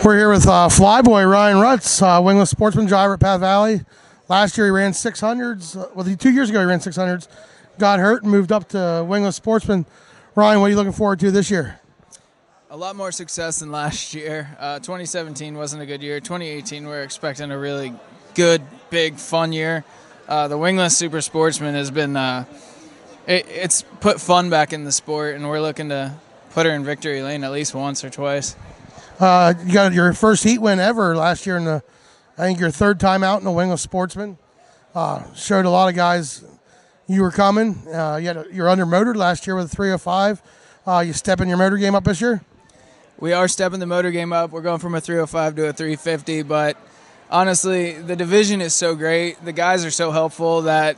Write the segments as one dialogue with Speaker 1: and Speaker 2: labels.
Speaker 1: We're here with Flyboy Ryan Ruts, wingless sportsman driver at Path Valley. Last year he ran 600s. Well, 2 years ago he ran 600s, got hurt and moved up to wingless sportsman. Ryan, what are you looking forward to this year?
Speaker 2: A lot more success than last year. 2017 wasn't a good year. 2018 we're expecting a really good, big, fun year. The wingless super sportsman has been it's put fun back in the sport, and we're looking to put her in victory lane at least once or twice.
Speaker 1: You got your first heat win ever last year I think your third time out in the wingless sportsman. Showed a lot of guys you were coming. You're under motored last year with a 305. You stepping your motor game up this year?
Speaker 2: We are stepping the motor game up. We're going from a 305 to a 350, but honestly, the division is so great. The guys are so helpful that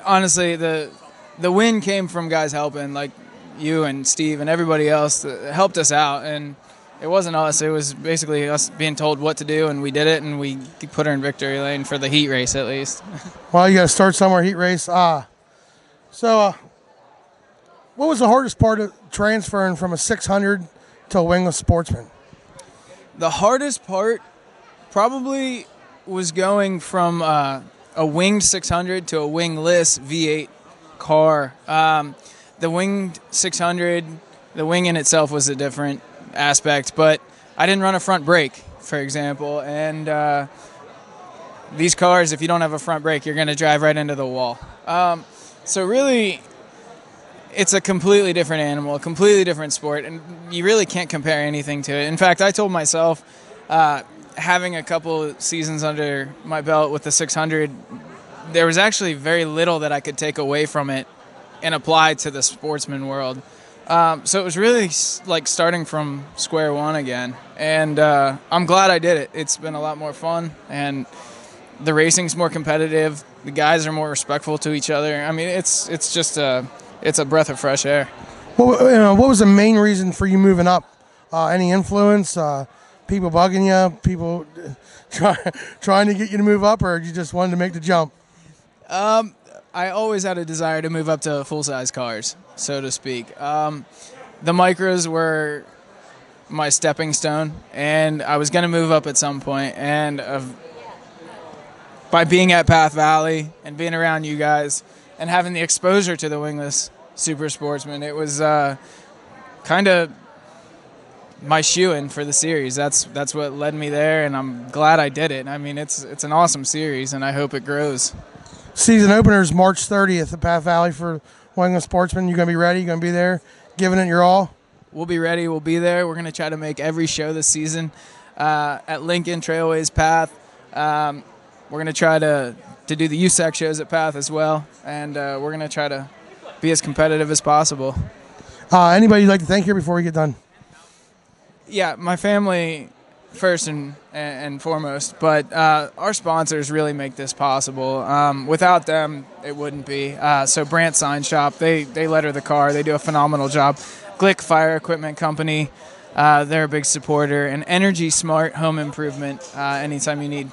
Speaker 2: honestly, the win came from guys helping, like you and Steve and everybody else that helped us out. And it wasn't us. It was basically us being told what to do, and we did it, and we put her in victory lane for the heat race at least.
Speaker 1: Well, you got to start somewhere, heat race. What was the hardest part of transferring from a 600 to a wingless sportsman?
Speaker 2: The hardest part probably was going from a winged 600 to a wingless V8 car. The winged 600, the wing in itself was a different aspect, but I didn't run a front brake, for example, and these cars, if you don't have a front brake, you're going to drive right into the wall. So really, it's a completely different animal, a completely different sport, and you really can't compare anything to it. In fact, I told myself, having a couple seasons under my belt with the 600, there was actually very little that I could take away from it and apply to the sportsman world. So it was really like starting from square one again, and I'm glad I did it. It's been a lot more fun, and the racing's more competitive. The guys are more respectful to each other. I mean, it's just it's a breath of fresh air.
Speaker 1: Well, what was the main reason for you moving up? Any influence? People bugging you? People trying to get you to move up, or you just wanted to make the jump?
Speaker 2: I always had a desire to move up to full-size cars, so to speak. The micros were my stepping stone, and I was going to move up at some point. And by being at Path Valley and being around you guys and having the exposure to the wingless super sportsman, it was kind of my shoe-in for the series. That's what led me there, and I'm glad I did it. I mean, it's an awesome series, and I hope it grows.
Speaker 1: Season opener is March 30th at Path Valley for wingless sportsman. You going to be ready? You going to be there giving it your all?
Speaker 2: We'll be ready. We'll be there. We're going to try to make every show this season at Lincoln, Trailways, Path. We're going to try to do the USAC shows at Path as well, and we're going to try to be as competitive as possible.
Speaker 1: Anybody you'd like to thank here before we get done?
Speaker 2: Yeah, my family first and foremost, but our sponsors really make this possible. Without them, it wouldn't be. So Brandt Sign Shop, they letter the car. They do a phenomenal job. Glick Fire Equipment Company, they're a big supporter. And Energy Smart Home Improvement, anytime you need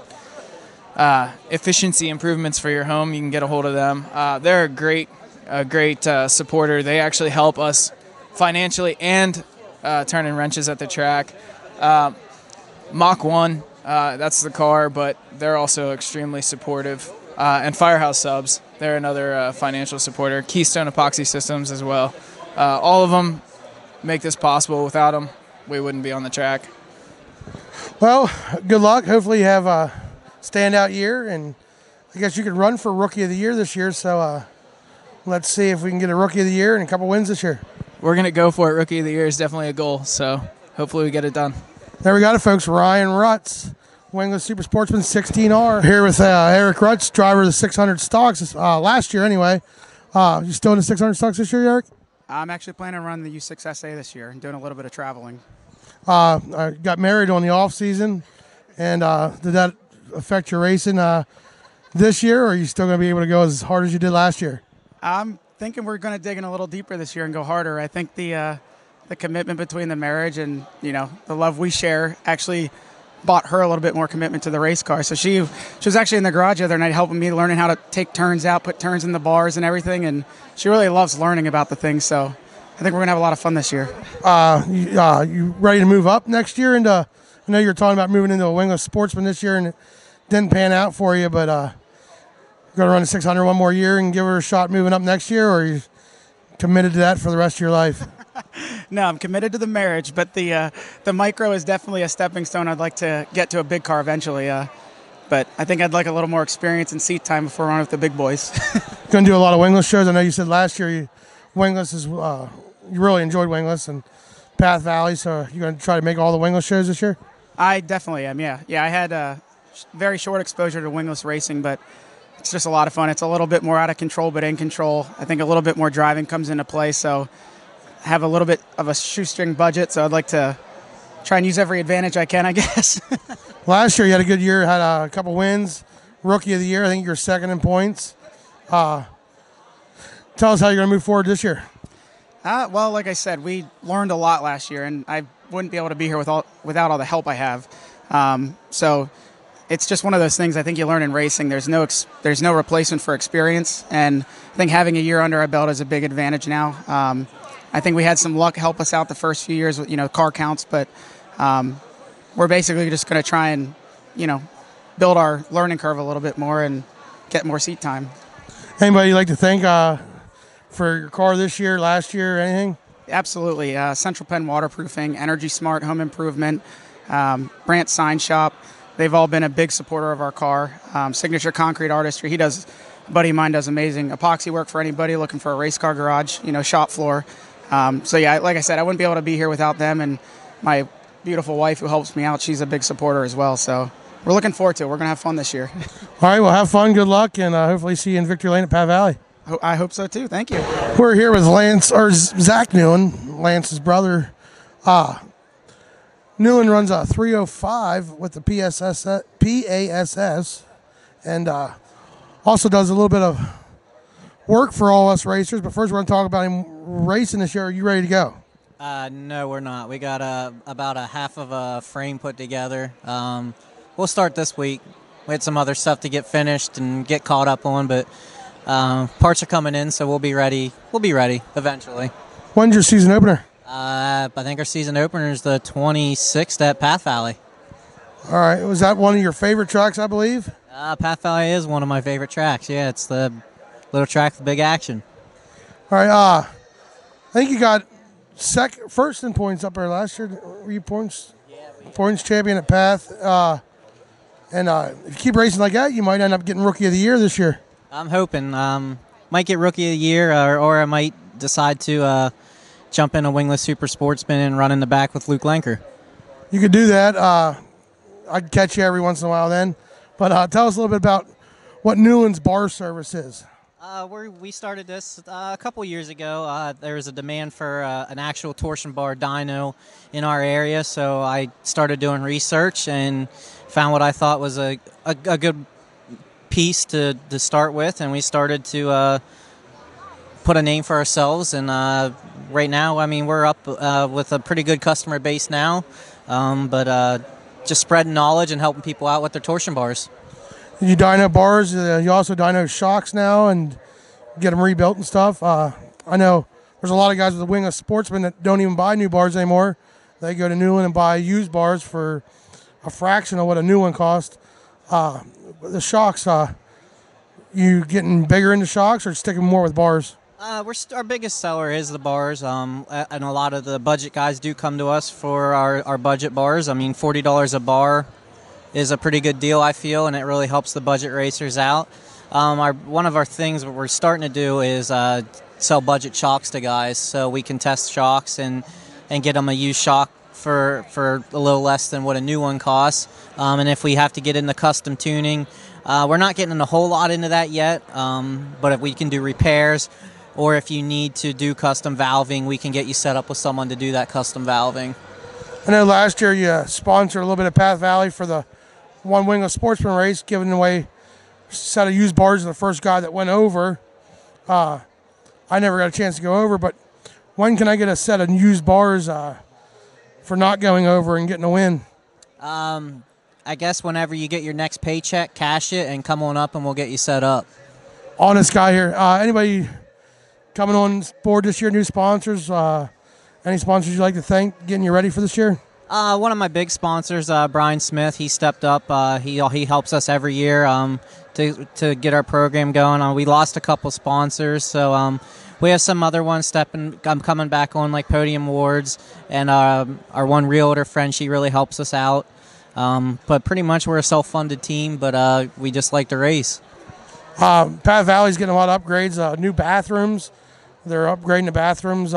Speaker 2: efficiency improvements for your home, you can get a hold of them. They're a great supporter. They actually help us financially and turning wrenches at the track. Mach 1, that's the car, but they're also extremely supportive. And Firehouse Subs, they're another financial supporter. Keystone Epoxy Systems as well. All of them make this possible. Without them, we wouldn't be on the track.
Speaker 1: Well, good luck. Hopefully you have a standout year, and I guess you could run for Rookie of the Year this year, so let's see if we can get a Rookie of the Year and a couple wins this year.
Speaker 2: We're going to go for it. Rookie of the Year is definitely a goal, so hopefully we get it done.
Speaker 1: There we got it, folks. Ryan Ruts, wingless super sportsman 16R. Here with Eric Ruts, driver of the 600 stocks last year anyway. You still in the 600 stocks this year, Eric?
Speaker 3: I'm actually planning on running the U6SA this year and doing a little bit of traveling.
Speaker 1: I got married on the off season, and did that affect your racing this year, or are you still going to be able to go as hard as you did last year?
Speaker 3: I'm thinking we're going to dig in a little deeper this year and go harder. I think the commitment between the marriage and the love we share actually bought her a little bit more commitment to the race car. So she was actually in the garage the other night helping me learning how to take turns out, put turns in the bars and everything, and she really loves learning about the things. So I think we're going to have a lot of fun this year.
Speaker 1: You ready to move up next year into I know you were talking about moving into a wingless sportsman this year, and it didn't pan out for you, but going to run a 600 one more year and give her a shot moving up next year, or are you committed to that for the rest of your life?
Speaker 3: No, I'm committed to the marriage, but the micro is definitely a stepping stone. I'd like to get to a big car eventually, but I think I'd like a little more experience and seat time before running with the big boys.
Speaker 1: Going to do a lot of wingless shows. I know you said last year wingless is you really enjoyed wingless and Path Valley, so you're going to try to make all the wingless shows this year?
Speaker 3: I definitely am, yeah. I had very short exposure to wingless racing, but it's just a lot of fun. It's a little bit more out of control, but in control. I think a little bit more driving comes into play, so I have a little bit of a shoestring budget, so I'd like to try and use every advantage I can, I guess.
Speaker 1: Last year you had a good year, had a couple wins, Rookie of the Year. I think you're second in points. Tell us how you're going to move forward this year.
Speaker 3: Well, like I said, we learned a lot last year, and I wouldn't be able to be here without all the help I have. So it's just one of those things I think you learn in racing. There's no replacement for experience, and I think having a year under our belt is a big advantage now. I think we had some luck help us out the first few years with, car counts, but we're basically just going to try and, build our learning curve a little bit more and get more seat time.
Speaker 1: Anybody you'd like to thank for your car this year, last year, anything?
Speaker 3: Absolutely. Central Penn Waterproofing, Energy Smart Home Improvement, Brant Sign Shop. They've all been a big supporter of our car. Signature Concrete Artistry. A buddy of mine does amazing epoxy work for anybody looking for a race car garage, shop floor. So yeah, like I said, I wouldn't be able to be here without them, and my beautiful wife who helps me out, she's a big supporter as well. So we're looking forward to it. We're going to have fun this year.
Speaker 1: All right, well, have fun, good luck, and hopefully see you in Victory Lane at Pat Valley.
Speaker 3: I hope so too. Thank you.
Speaker 1: We're here with Zach Newland, Lance's brother. Newland runs a 305 with the PASS, and also does a little bit of work for all us racers. But first, we're going to talk about him racing this year. Are you ready to go?
Speaker 4: No, we're not. We got about a half of a frame put together. We'll start this week. We had some other stuff to get finished and get caught up on, but parts are coming in, so we'll be ready. We'll be ready eventually.
Speaker 1: When's your season opener?
Speaker 4: I think our season opener is the 26th at Path Valley.
Speaker 1: All right. Was that one of your favorite tracks, I believe?
Speaker 4: Path Valley is one of my favorite tracks. Yeah, it's the little track with big action.
Speaker 1: All right. I think you got first in points up there last year. Were you points champion at Path? And if you keep racing like that, you might end up getting Rookie of the Year this year.
Speaker 4: I'm hoping. Might get Rookie of the Year, or I might decide to jump in a wingless super sportsman and run in the back with Luke Lenker.
Speaker 1: You could do that. I'd catch you every once in a while then. But tell us a little bit about what Newland's bar service is.
Speaker 4: We started this a couple years ago. There was a demand for an actual torsion bar dyno in our area, so I started doing research and found what I thought was a good piece to start with, and we started to put a name for ourselves. And right now, I mean, we're up with a pretty good customer base now, but just spreading knowledge and helping people out with their torsion bars.
Speaker 1: You dyno bars. You also dyno shocks now and get them rebuilt and stuff. I know there's a lot of guys with the wing of sportsmen that don't even buy new bars anymore. They go to Newland and buy used bars for a fraction of what a new one costs. The shocks, you getting bigger into shocks or sticking more with bars?
Speaker 4: Our biggest seller is the bars, and a lot of the budget guys do come to us for our budget bars. I mean, $40 a bar is a pretty good deal, I feel, and it really helps the budget racers out. One of our things that we're starting to do is sell budget shocks to guys, so we can test shocks and get them a used shock for a little less than what a new one costs. And if we have to get into custom tuning, we're not getting a whole lot into that yet, but if we can do repairs, or if you need to do custom valving, we can get you set up with someone to do that custom valving.
Speaker 1: I know last year you sponsored a little bit of Path Valley for the One Wing of Sportsman race, giving away a set of used bars to the first guy that went over. I never got a chance to go over, but when can I get a set of used bars for not going over and getting a win?
Speaker 4: I guess whenever you get your next paycheck, cash it and come on up and we'll get you set up.
Speaker 1: Honest guy here. Anybody coming on board this year, new sponsors? Any sponsors you'd like to thank getting you ready for this year?
Speaker 4: One of my big sponsors, Brian Smith, he stepped up. He helps us every year to get our program going. We lost a couple sponsors, so we have some other ones coming back on, like Podium Awards, and our one realtor friend, she really helps us out. But pretty much we're a self-funded team, but we just like to race.
Speaker 1: Path Valley's getting a lot of upgrades, new bathrooms. They're upgrading the bathrooms,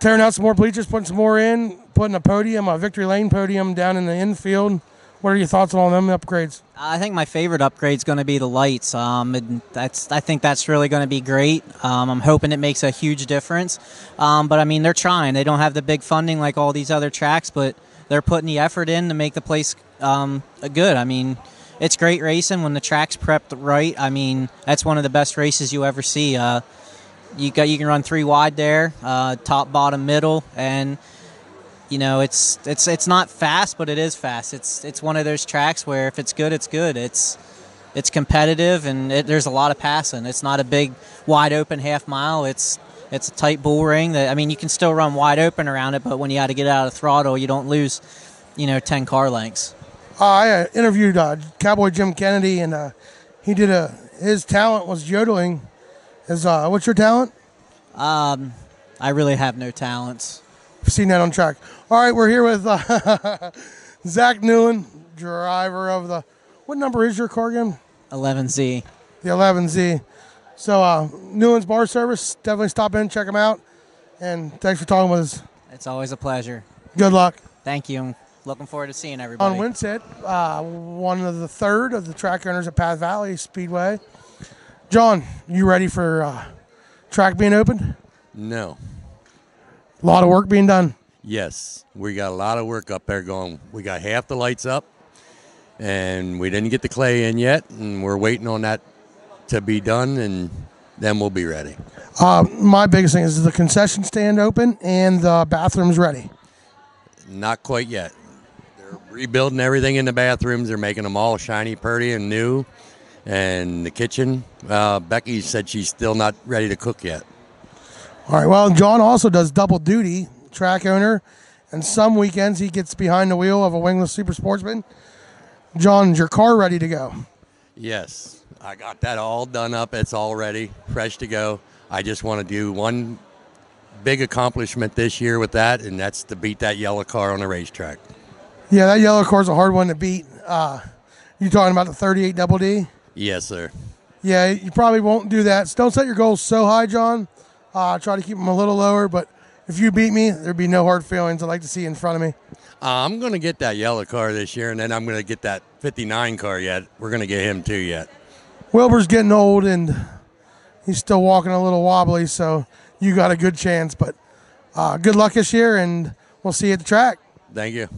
Speaker 1: tearing out some more bleachers, putting some more in, putting a Victory Lane podium down in the infield. What are your thoughts on all them upgrades?
Speaker 4: I think my favorite upgrade is going to be the lights. I think that's really going to be great. I'm hoping it makes a huge difference. But I mean, they're trying. They don't have the big funding like all these other tracks, but they're putting the effort in to make the place good. I mean, it's great racing when the track's prepped right. I mean, that's one of the best races you ever see. You can run 3 wide there, top, bottom, middle, and you know it's not fast, but it is fast. It's one of those tracks where if it's good, it's good. It's competitive, and there's a lot of passing. It's not a big wide open half mile. It's a tight bull ring that, I mean, you can still run wide open around it, but when you got to get out of the throttle, you don't lose 10 car lengths. I
Speaker 1: interviewed Cowboy Jim Kennedy, and he did his talent was yodeling. What's your talent?
Speaker 4: I really have no talents.
Speaker 1: I've seen that on track. All right, we're here with Zach Newland, driver of the, what number is your car again?
Speaker 4: 11Z.
Speaker 1: The 11Z. So Newland's Bar Service, definitely stop in, check them out. And thanks for talking with us.
Speaker 4: It's always a pleasure.
Speaker 1: Good luck.
Speaker 4: Thank you. Looking forward to seeing everybody.
Speaker 1: On Winsett, one of the third of the track owners at Path Valley Speedway. John, you ready for track being opened?
Speaker 5: No.
Speaker 1: A lot of work being done.
Speaker 5: Yes, we got a lot of work up there going. We got half the lights up, and we didn't get the clay in yet, and we're waiting on that to be done, and then we'll be ready.
Speaker 1: My biggest thing is the concession stand open and the bathrooms ready?
Speaker 5: Not quite yet. They're rebuilding everything in the bathrooms. They're making them all shiny, pretty, and new. And the kitchen, Becky said she's still not ready to cook yet.
Speaker 1: All right, well, John also does double duty, track owner, and some weekends he gets behind the wheel of a wingless super sportsman. John, is your car ready to go?
Speaker 5: Yes, I got that all done up. It's all ready, fresh to go. I just want to do one big accomplishment this year with that, and that's to beat that yellow car on the racetrack. Yeah, that yellow car is a hard one to beat. You talking about the 38 Double D? Yes, sir. Yeah, you probably won't do that. So don't set your goals so high, John. Try to keep them a little lower, but if you beat me, there'd be no hard feelings. I'd like to see in front of me. I'm going to get that yellow car this year, and then I'm going to get that 59 car yet. We're going to get him too yet. Wilbur's getting old, and he's still walking a little wobbly, so you got a good chance. But good luck this year, and we'll see you at the track. Thank you.